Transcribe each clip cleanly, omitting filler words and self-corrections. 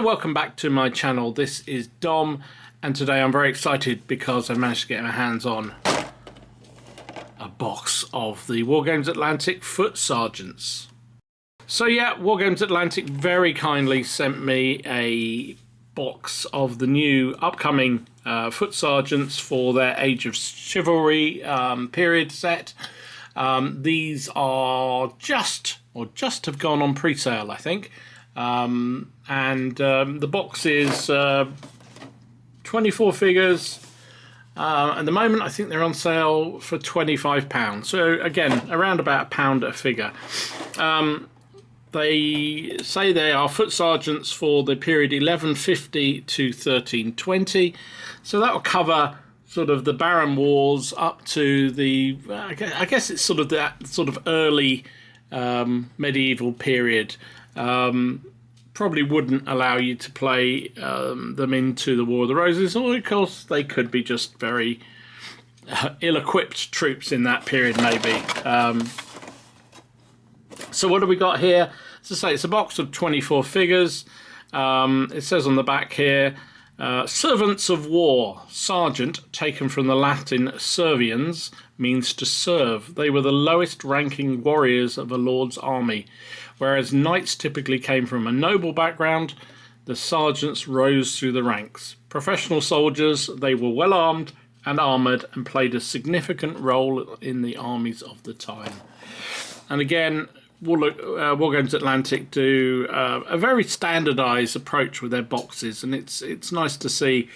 welcome back to my channel. This is Dom, and today I'm very excited because I managed to get my hands on a box of the Wargames Atlantic Foot Sergeants. So yeah, Wargames Atlantic very kindly sent me a box of the new upcoming Foot Sergeants for their Age of Chivalry period set. These are just have gone on pre-sale, I think. The box is 24 figures. At the moment, I think they're on sale for £25. So again, around about £1 a figure. They say they are foot sergeants for the period 1150 to 1320. So that will cover sort of the Baron Wars up to the, I guess it's sort of that sort of early medieval period. Probably wouldn't allow you to play them into the War of the Roses, or of course they could be just very ill-equipped troops in that period, maybe. So what have we got here? As I say, it's a box of 24 figures. It says on the back here, Servants of War, Sergeant, taken from the Latin Servians, means to serve. They were the lowest ranking warriors of a lord's army. Whereas knights typically came from a noble background, the sergeants rose through the ranks. Professional soldiers, they were well armed and armoured and played a significant role in the armies of the time. And again, Wargames Atlantic do a very standardised approach with their boxes, and it's nice to see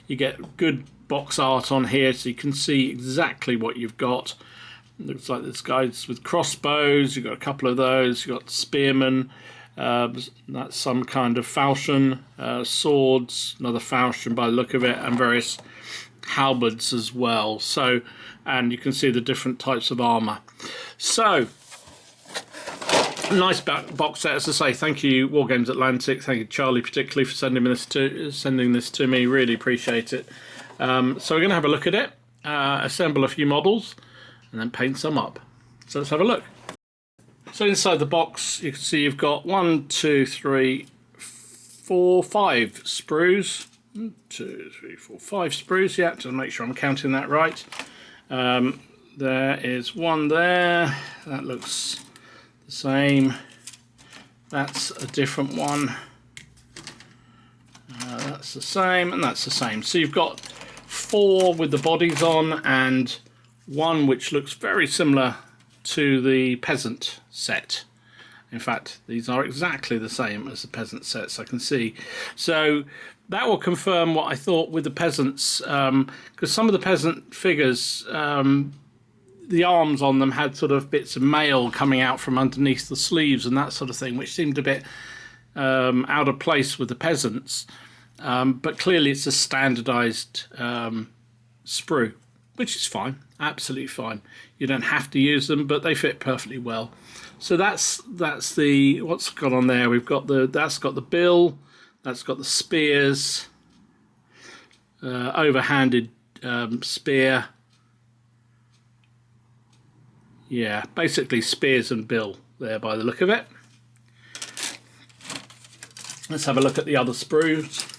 you get good box art on here so you can see exactly what you've got. Looks like there's guys with crossbows, you've got a couple of those, you've got spearmen, that's some kind of falchion, swords, another falchion by the look of it, and various halberds as well. So, and you can see the different types of armour. So, nice box set, as I say. Thank you, Wargames Atlantic. Thank you, Charlie, particularly for sending this to me. Really appreciate it. So we're going to have a look at it, assemble a few models, and then paint some up. So let's have a look. So inside the box, you can see you've got 1, 2, 3, 4, 5 sprues. 1, 2, 3, 4, 5 sprues. Yeah, to make sure I'm counting that right. There is one there. That looks the same. That's a different one. That's the same, and that's the same. So you've got 4 with the bodies on, and 1 which looks very similar to the peasant set. In fact, these are exactly the same as the peasant sets, I can see. So that will confirm what I thought with the peasants, because some of the peasant figures, the arms on them had sort of bits of mail coming out from underneath the sleeves and that sort of thing, which seemed a bit out of place with the peasants. But clearly it's a standardised sprue, which is fine, absolutely fine. You don't have to use them, but they fit perfectly well. So that's the what's got on there. We've got that's got the bill, that's got the spears, overhanded spear. Yeah, basically spears and bill there by the look of it. Let's have a look at the other sprues.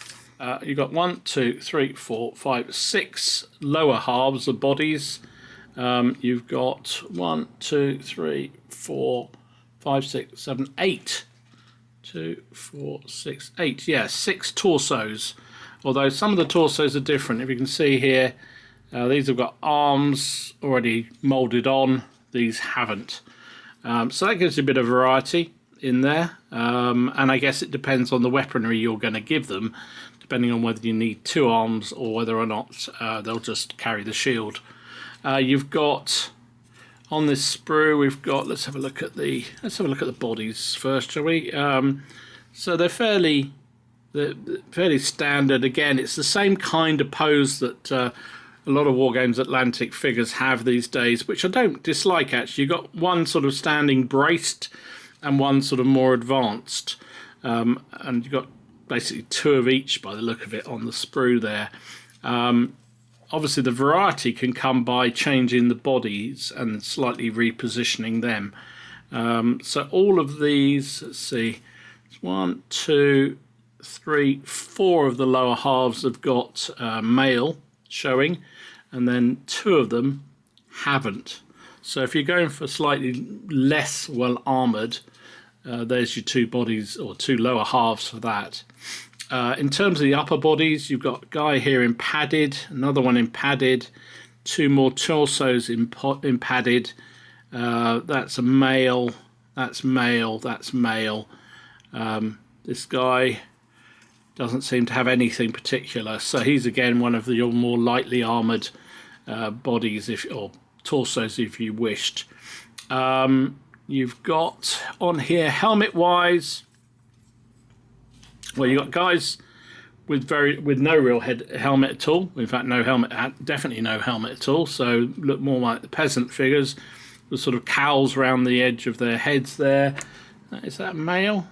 You've got 1, 2, 3, 4, 5, 6 lower halves of bodies. You've got 1, 2, 3, 4, 5, 6, 7, 8. 2, 4, 6, 8. Yeah, 6 torsos. Although some of the torsos are different. If you can see here, these have got arms already moulded on. These haven't. So that gives you a bit of variety in there. And I guess it depends on the weaponry you're going to give them, depending on whether you need 2 arms or whether or not they'll just carry the shield. You've got on this sprue, we've got, let's have a look at the bodies first, shall we? So they're fairly standard. Again, it's the same kind of pose that a lot of Wargames Atlantic figures have these days, which I don't dislike actually. You've got one sort of standing braced and one sort of more advanced, and you've got basically 2 of each by the look of it on the sprue there. Obviously the variety can come by changing the bodies and slightly repositioning them. So all of these, let's see, 1, 2, 4 of the lower halves have got mail showing, and then 2 of them haven't. So if you're going for slightly less well armoured, there's your 2 bodies, or 2 lower halves for that. In terms of the upper bodies, you've got a guy here in padded, another one in padded, 2 more torsos in padded. That's a male, that's male, that's male. This guy doesn't seem to have anything particular, so he's again one of your more lightly armoured bodies, or torsos if you wished. You've got on here helmet wise, well, you've got guys with no real helmet at all. In fact, no helmet, definitely no helmet at all. So look more like the peasant figures, with sort of cowls around the edge of their heads there. Is that male?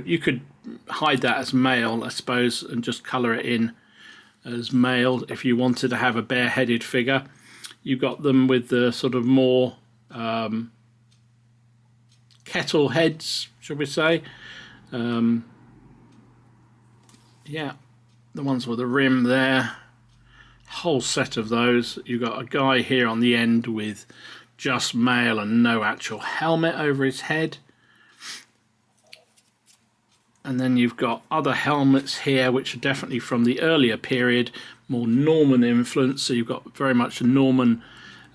You could hide that as male, I suppose, and just colour it in as male if you wanted to have a bare-headed figure. You've got them with the sort of more kettle heads, should we say. Yeah, the ones with the rim there. Whole set of those. You've got a guy here on the end with just mail and no actual helmet over his head. And then you've got other helmets here which are definitely from the earlier period, more Norman influence. So you've got very much a Norman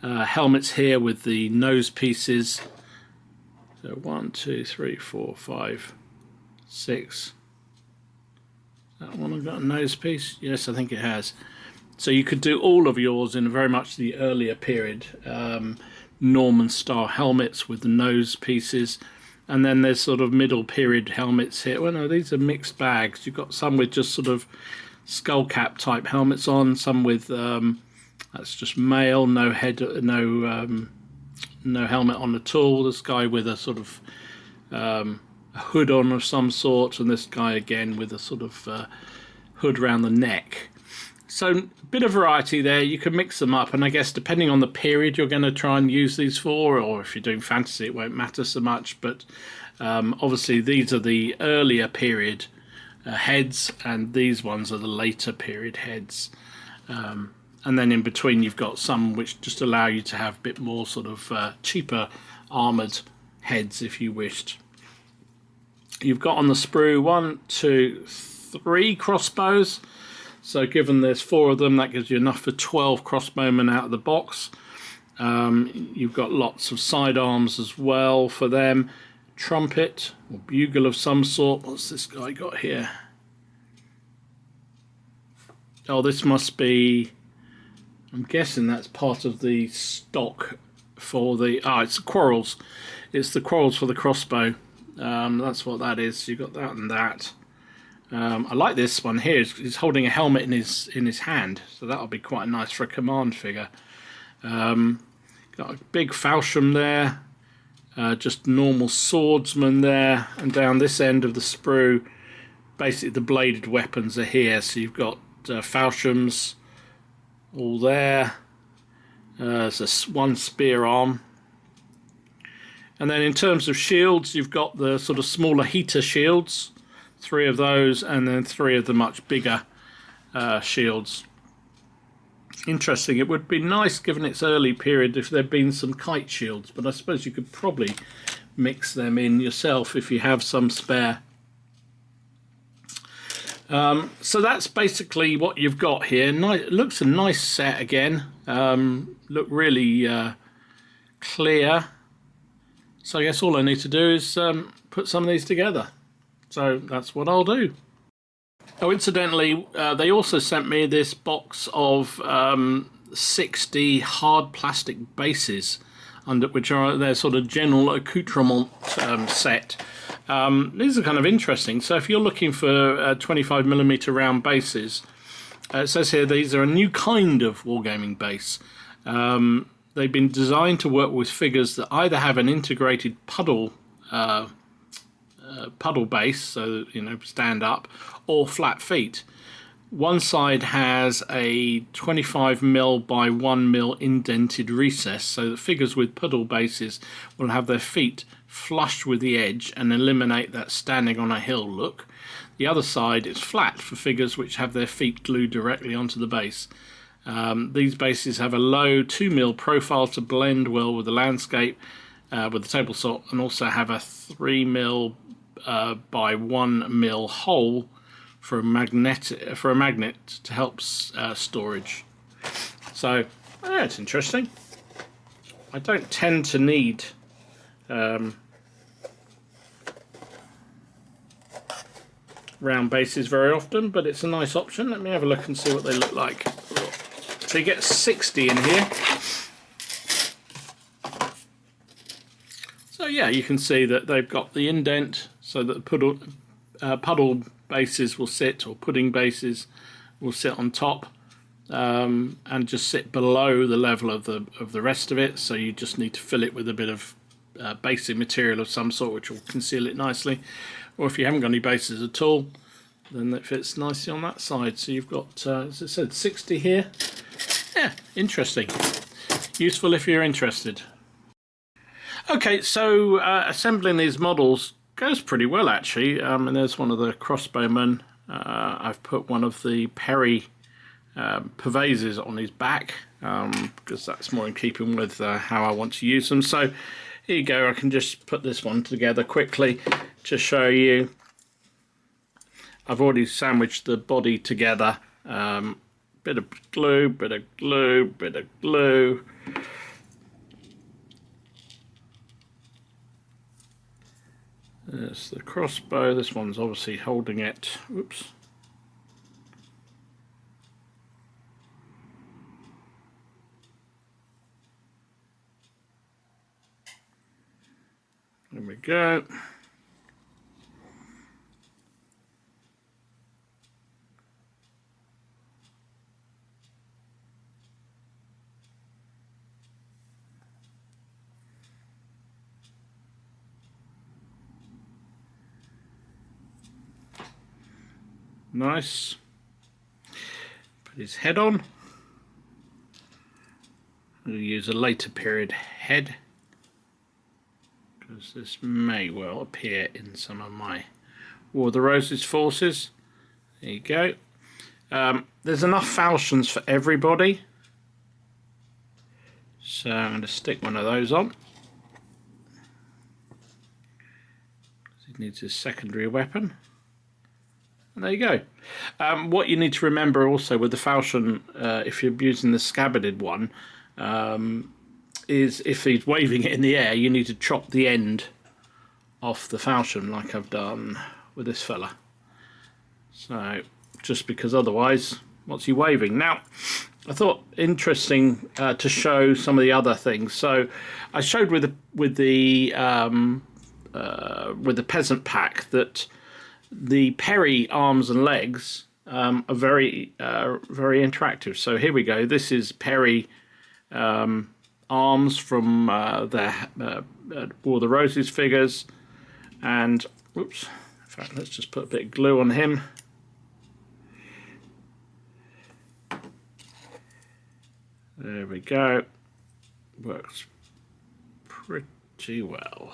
helmets here with the nose pieces. So 1, 2, 3, 4, 5, 6. That one have got a nose piece? Yes, I think it has. So you could do all of yours in very much the earlier period. Norman style helmets with the nose pieces. And then there's sort of middle period helmets here. Well, no, these are mixed bags. You've got some with just sort of skull cap type helmets on, some with that's just male, no head, no helmet on at all. This guy with a sort of a hood on of some sort, and this guy again with a sort of hood around the neck. So a bit of variety there. You can mix them up, and I guess depending on the period you're going to try and use these for, or if you're doing fantasy it won't matter so much, but obviously these are the earlier period heads, and these ones are the later period heads. And then in between you've got some which just allow you to have a bit more sort of cheaper armoured heads if you wished. You've got on the sprue 1, 2, 3 crossbows. So given there's 4 of them, that gives you enough for 12 crossbowmen out of the box. You've got lots of sidearms as well for them. Trumpet or bugle of some sort. What's this guy got here? Oh, this must be, I'm guessing that's part of the stock for the, it's the quarrels. It's the quarrels for the crossbow. That's what that is. You've got that and that. I like this one here. He's holding a helmet in his hand, so that'll be quite nice for a command figure. Got a big falchion there, just normal swordsman there, and down this end of the sprue, basically the bladed weapons are here. So you've got falchions all there. There's one spear arm. And then in terms of shields, you've got the sort of smaller heater shields, 3 of those, and then 3 of the much bigger shields. Interesting. It would be nice, given its early period, if there'd been some kite shields, but I suppose you could probably mix them in yourself if you have some spare. So that's basically what you've got here. It looks a nice set again. Look really clear. So I guess all I need to do is put some of these together. So that's what I'll do. Oh, incidentally, they also sent me this box of 60 hard plastic bases, which are their sort of general accoutrement set. These are kind of interesting. So if you're looking for 25mm round bases, it says here these are a new kind of wargaming base. They've been designed to work with figures that either have an integrated puddle base, so stand up, or flat feet. One side has a 25mm by 1mm indented recess, so that figures with puddle bases will have their feet flush with the edge and eliminate that standing on a hill look. The other side is flat for figures which have their feet glued directly onto the base. These bases have a low 2mm profile to blend well with the landscape, with the table saw, and also have a 3mm by 1mm hole for a magnet to help storage. So yeah, it's interesting. I don't tend to need round bases very often, but it's a nice option. Let me have a look and see what they look like. So you get 60 in here. So yeah, you can see that they've got the indent so that the puddle bases will sit, or pudding bases will sit on top, and just sit below the level of the rest of it. So you just need to fill it with a bit of basic material of some sort, which will conceal it nicely. Or if you haven't got any bases at all, then it fits nicely on that side. So you've got, as I said, 60 here. Yeah, interesting. Useful if you're interested. Okay, so assembling these models goes pretty well, actually. And there's one of the crossbowmen. I've put one of the Perry purveyses on his back, because that's more in keeping with how I want to use them. So here you go. I can just put this one together quickly to show you. I've already sandwiched the body together. Bit of glue, bit of glue, bit of glue. There's the crossbow. This one's obviously holding it. Oops. There we go. Nice. Put his head on. I'm going to use a later period head, because this may well appear in some of my War of the Roses forces. There you go. There's enough falchions for everybody, so I'm going to stick one of those on. He needs his secondary weapon. And there you go. What you need to remember also with the falchion, if you're using the scabbarded one, is if he's waving it in the air, you need to chop the end off the falchion, like I've done with this fella. So, just because otherwise, what's he waving? Now, I thought interesting to show some of the other things. So, I showed with the peasant pack that the Perry arms and legs are very interactive. So here we go. This is Perry arms from their War of the Roses figures, and whoops. In fact, let's just put a bit of glue on him. There we go. Works pretty well.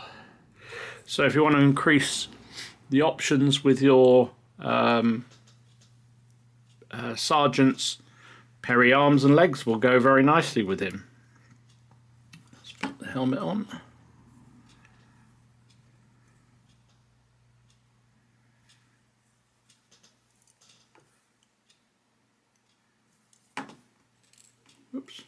So if you want to increase the options with your sergeant's Perry arms and legs will go very nicely with him. Let's put the helmet on. Oops.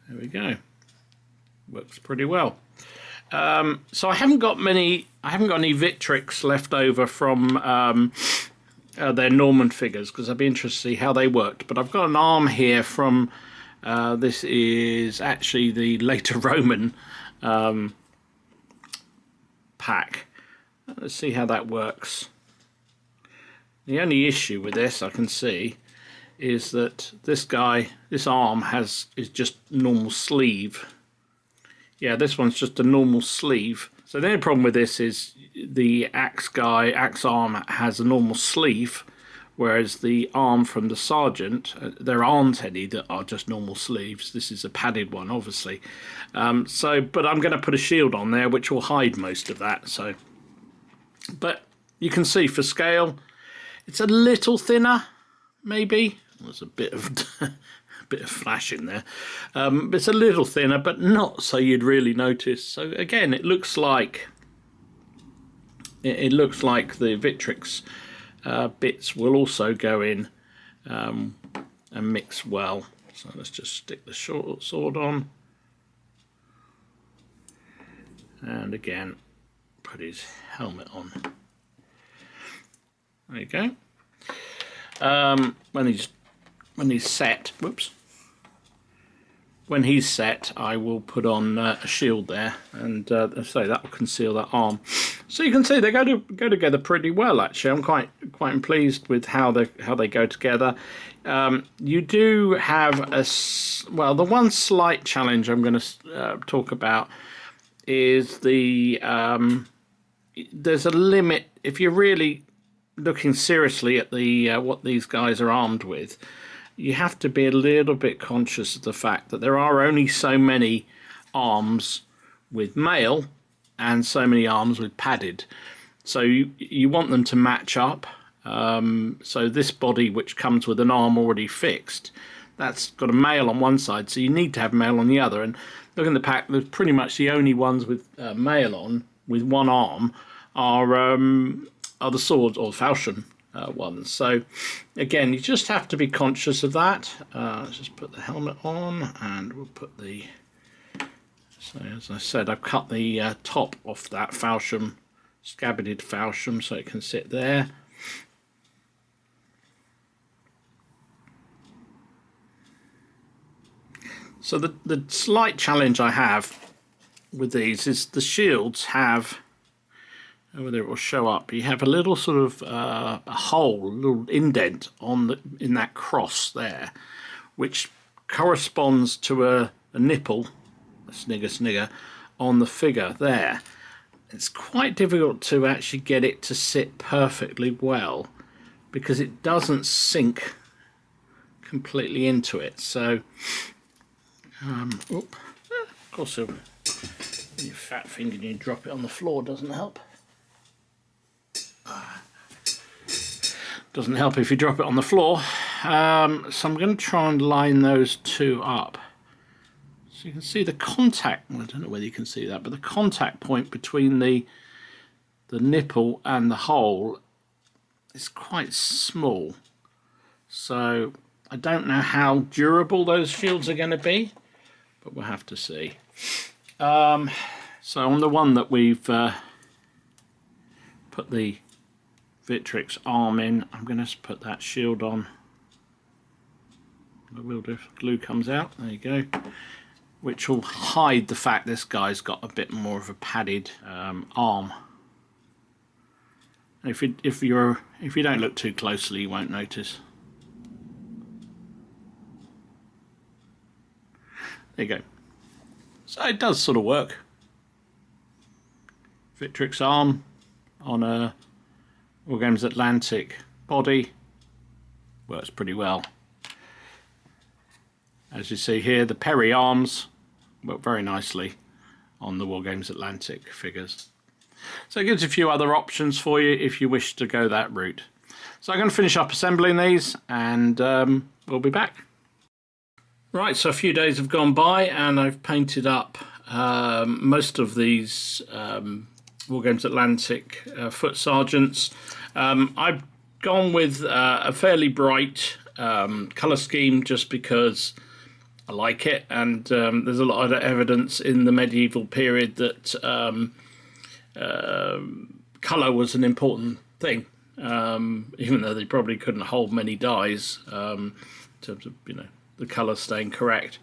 There we go. Works pretty well. So I haven't got any Victrix left over from their Norman figures, because I'd be interested to see how they worked. But I've got an arm here from this is actually the later Roman pack. Let's see how that works. The only issue with this I can see is that this arm is just normal sleeve. Yeah, this one's just a normal sleeve. So the only problem with this is the axe arm has a normal sleeve, whereas the arm from the sergeant, there aren't any that are just normal sleeves. This is a padded one, obviously. But I'm going to put a shield on there which will hide most of that. So, but you can see for scale, it's a little thinner, maybe. There's a bit of bit of flash in there. It's a little thinner, but not so you'd really notice. So again, it looks like the Victrix bits will also go in and mix well. So let's just stick the short sword on, and again put his helmet on. There you go. When he's set, when he's set, I will put on a shield there, and so that will conceal that arm. So you can see they go together pretty well. Actually, I'm quite pleased with how they go together. You do have the one slight challenge I'm going to talk about is there's a limit if you're really looking seriously at the what these guys are armed with. You have to be a little bit conscious of the fact that there are only so many arms with mail and so many arms with padded. So you want them to match up. So this body, which comes with an arm already fixed, that's got a mail on one side, so you need to have mail on the other. And look in the pack, there's pretty much the only ones with mail on with one arm are the swords or falchion ones. So again, you just have to be conscious of that. Let's just put the helmet on, and we'll put the, so as I said, I've cut the top off that falchion, scabbarded falchion, so it can sit there. So the slight challenge I have with these is the shields have, whether it will show up, you have a little sort of a hole, a little indent in that cross there, which corresponds to a nipple, a snigger, on the figure there. It's quite difficult to actually get it to sit perfectly well because it doesn't sink completely into it. So, of course, when you fat finger and you drop it on the floor, doesn't help. Doesn't help if you drop it on the floor. So I'm going to try and line those two up. So you can see the contact, I don't know whether you can see that, but the contact point between the nipple and the hole is quite small. So I don't know how durable those shields are going to be, but we'll have to see. So on the one that we've put the Victrix arm in, I'm going to put that shield on. I will do if glue comes out. There you go. Which will hide the fact this guy's got a bit more of a padded arm. And if you don't look too closely, you won't notice. There you go. So it does sort of work. Victrix arm on a Wargames Atlantic body works pretty well. As you see here, the Perry arms work very nicely on the Wargames Atlantic figures. So it gives a few other options for you if you wish to go that route. So I'm going to finish up assembling these, and we'll be back. Right, so a few days have gone by and I've painted up most of these Wargames Atlantic foot sergeants. I've gone with a fairly bright colour scheme just because I like it, and there's a lot of evidence in the medieval period that colour was an important thing, even though they probably couldn't hold many dies in terms of, you know, the colour staying correct.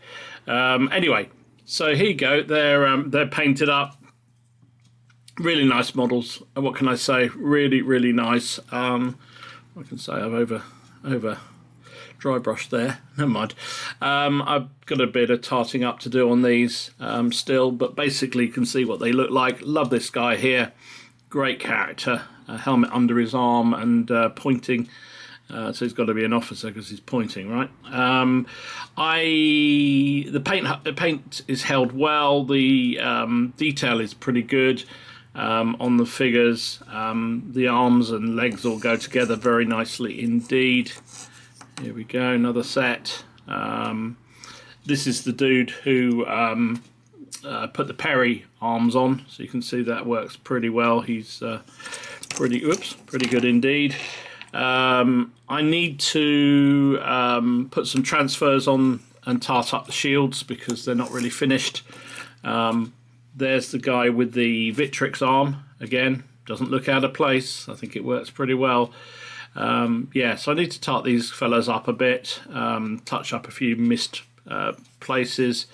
Anyway, so here you go. They're painted up. Really nice models. What can I say? Really, really nice. I can say I've over dry brush there. Never mind. I've got a bit of tarting up to do on these still, but basically you can see what they look like. Love this guy here. Great character. A helmet under his arm and pointing So he's got to be an officer because he's pointing, right? The paint is held well. The detail is pretty good on the figures. The arms and legs all go together very nicely indeed. Here we go, another set. This is the dude who put the Perry arms on, so you can see that works pretty well. He's pretty good indeed. I need to put some transfers on and tart up the shields because they're not really finished. There's the guy with the Victrix arm again. Doesn't look out of place. I think it works pretty well. Yeah, so I need to tart these fellas up a bit, touch up a few missed places,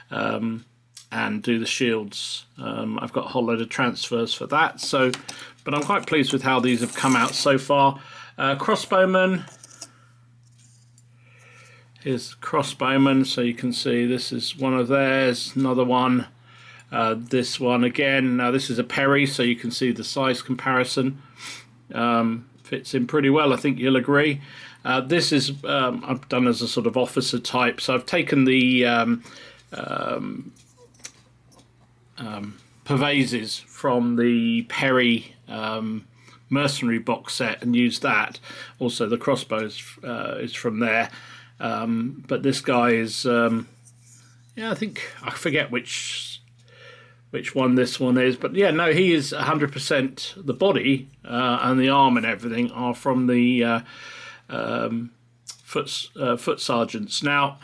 and do the shields. I've got a whole load of transfers for that. But I'm quite pleased with how these have come out so far. Crossbowman. Here's Crossbowman, so you can see this is one of theirs. Another one. This one again. Now this is a Perry, so you can see the size comparison. Fits in pretty well, I think you'll agree. This is I've done as a sort of officer type, so I've taken the Pervases from the Perry mercenary box set and used that. Also the crossbows is from there, but this guy is yeah, I think I forget which one this one is, but yeah, no, he is 100%. The body and the arm and everything are from the foot sergeants. Now,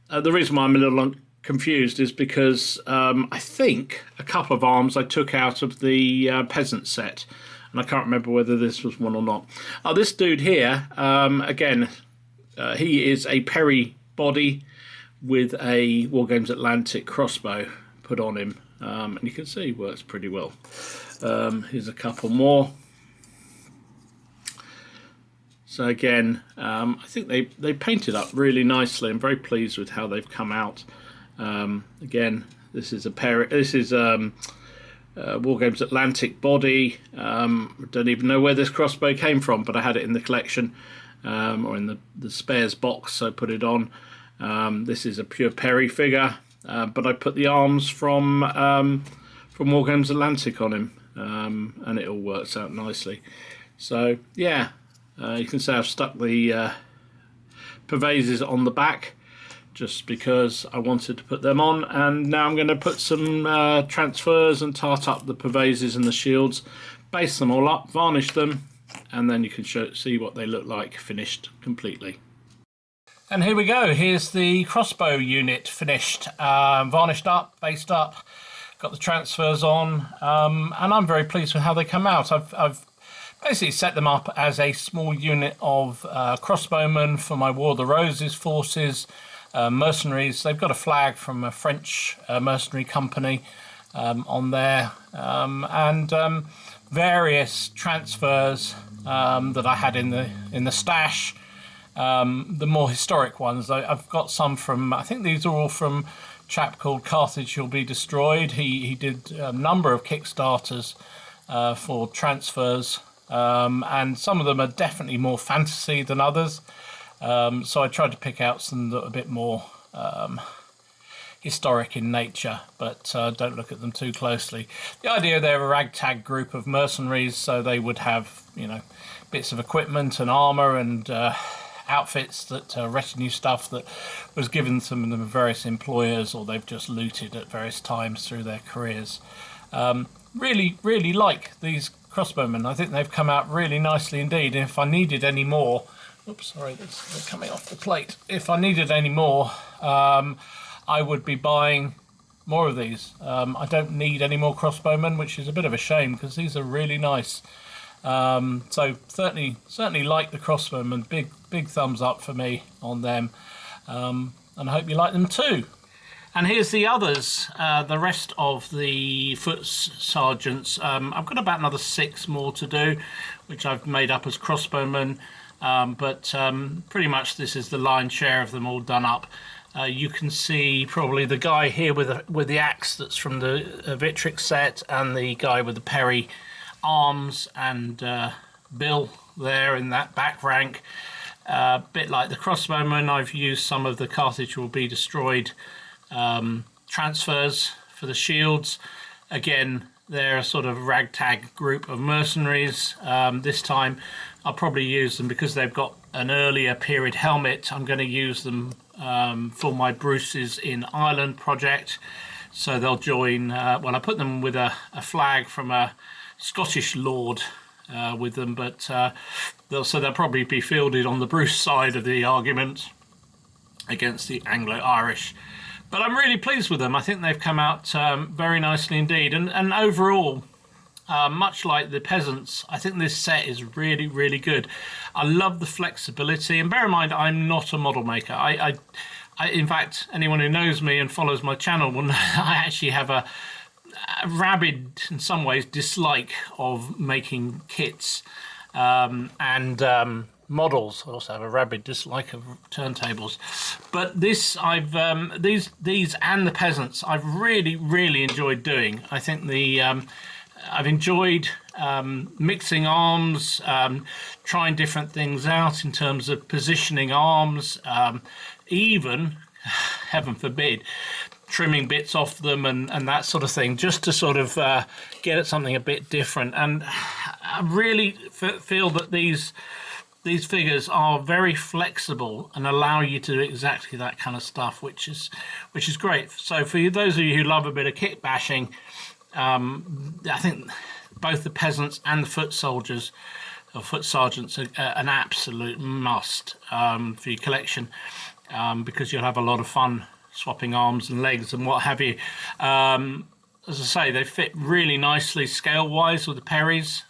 the reason why I'm a little confused is because I think a couple of arms I took out of the peasant set, and I can't remember whether this was one or not. This dude here, again, he is a Perry body with a Wargames Atlantic crossbow put on him. And you can see it works pretty well. Here's a couple more. So again, I think they painted up really nicely. I'm very pleased with how they've come out. Again, this is a pair. This is Wargames Atlantic body. Don't even know where this crossbow came from, but I had it in the collection or in the spares box, so I put it on. This is a pure Perry figure. But I put the arms from Wargames Atlantic on him, and it all works out nicely. So yeah, you can see I've stuck the Pervases on the back just because I wanted to put them on, and now I'm going to put some transfers and tart up the Pervases and the shields, base them all up, varnish them, and then you can see what they look like finished completely. And here we go, here's the crossbow unit finished, varnished up, based up, got the transfers on, and I'm very pleased with how they come out. I've basically set them up as a small unit of crossbowmen for my War of the Roses forces, mercenaries. They've got a flag from a French mercenary company on there, and various transfers that I had in the stash. The more historic ones, I've got some from, I think these are all from a chap called Carthage Shall Be Destroyed. He did a number of Kickstarters for transfers, and some of them are definitely more fantasy than others. So I tried to pick out some that are a bit more historic in nature, but don't look at them too closely. The idea they're a ragtag group of mercenaries, so they would have, you know, bits of equipment and armour and outfits, that retinue stuff that was given to them by various employers, or they've just looted at various times through their careers. Really like these crossbowmen. I think they've come out really nicely indeed. And if I needed any more, oops, sorry, they're coming off the plate. If I needed any more, I would be buying more of these. I don't need any more crossbowmen, which is a bit of a shame because these are really nice. So certainly like the crossbowmen. Big thumbs up for me on them, and I hope you like them too. And here's the others, the rest of the foot sergeants. I've got about another 6 more to do, which I've made up as crossbowmen, but pretty much this is the lion's share of them all done up. You can see probably the guy here with the axe that's from the Victrix set, and the guy with the Perry arms, and Bill there in that back rank. A bit like the crossbowmen, I've used some of the Carthage Will Be Destroyed transfers for the shields. Again, they're a sort of ragtag group of mercenaries. This time I'll probably use them because they've got an earlier period helmet. I'm going to use them for my Bruce's in Ireland project. So they'll join, well, I put them with a flag from a Scottish lord with them, but they'll probably be fielded on the Bruce side of the argument against the Anglo-Irish. But I'm really pleased with them. I think they've come out very nicely indeed. And overall, much like the peasants, I think this set is really, really good. I love the flexibility. And bear in mind, I'm not a model maker. I in fact, anyone who knows me and follows my channel will know I actually have a rabid, in some ways, dislike of making kits and models. I also have a rabid dislike of turntables. But this, these and the peasants, I've really enjoyed doing. I think I've enjoyed mixing arms, trying different things out in terms of positioning arms, even, heaven forbid, trimming bits off them and that sort of thing, just to sort of get at something a bit different. And I really feel that these figures are very flexible and allow you to do exactly that kind of stuff, which is great. So for those of you who love a bit of kit bashing, I think both the peasants and the foot soldiers or foot sergeants are an absolute must for your collection, because you'll have a lot of fun swapping arms and legs and what have you. As I say, they fit really nicely scale-wise with the Perrys.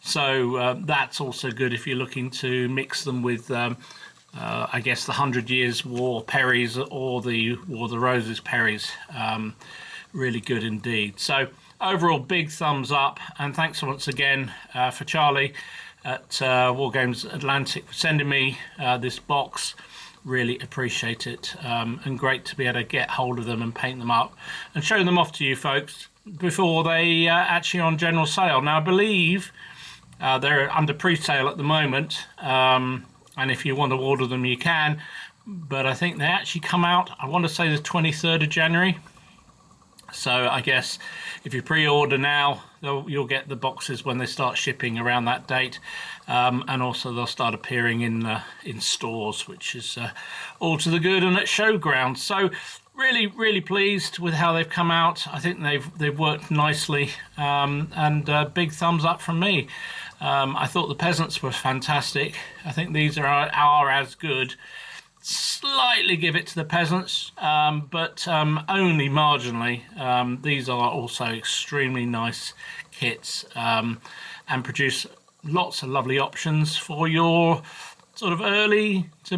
So that's also good if you're looking to mix them with, I guess, the 100 Years' War Perrys or the War of the Roses Perrys. Really good indeed. So overall, big thumbs up, and thanks once again for Charlie at Wargames Atlantic for sending me this box. Really appreciate it, and great to be able to get hold of them and paint them up and show them off to you folks before they actually on general sale. Now I believe they're under pre-sale at the moment, and if you want to order them you can, but I think they actually come out, I want to say the 23rd of January. So I guess if you pre-order now, you'll get the boxes when they start shipping around that date, and also they'll start appearing in stores, which is all to the good and at showgrounds. So really pleased with how they've come out. I think they've worked nicely, and big thumbs up from me. I thought the peasants were fantastic. I think these are as good. Slightly give it to the peasants, but only marginally. These are also extremely nice kits, and produce lots of lovely options for your sort of early to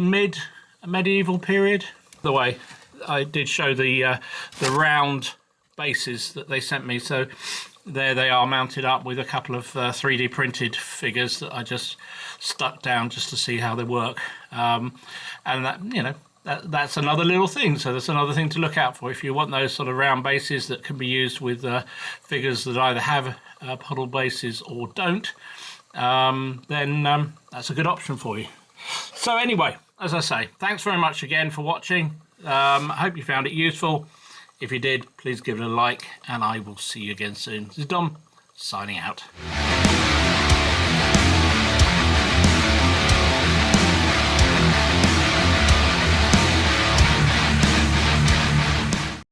medieval period. By the way, I did show the round bases that they sent me, so there they are mounted up with a couple of 3D printed figures that I just stuck down just to see how they work, and that, you know, that's another little thing. So that's another thing to look out for if you want those sort of round bases that can be used with figures that either have puddle bases or don't. Then that's a good option for you. So anyway, as I say, thanks very much again for watching. I hope you found it useful. If you did, please give it a like, and I will see you again soon. This is Dom, signing out.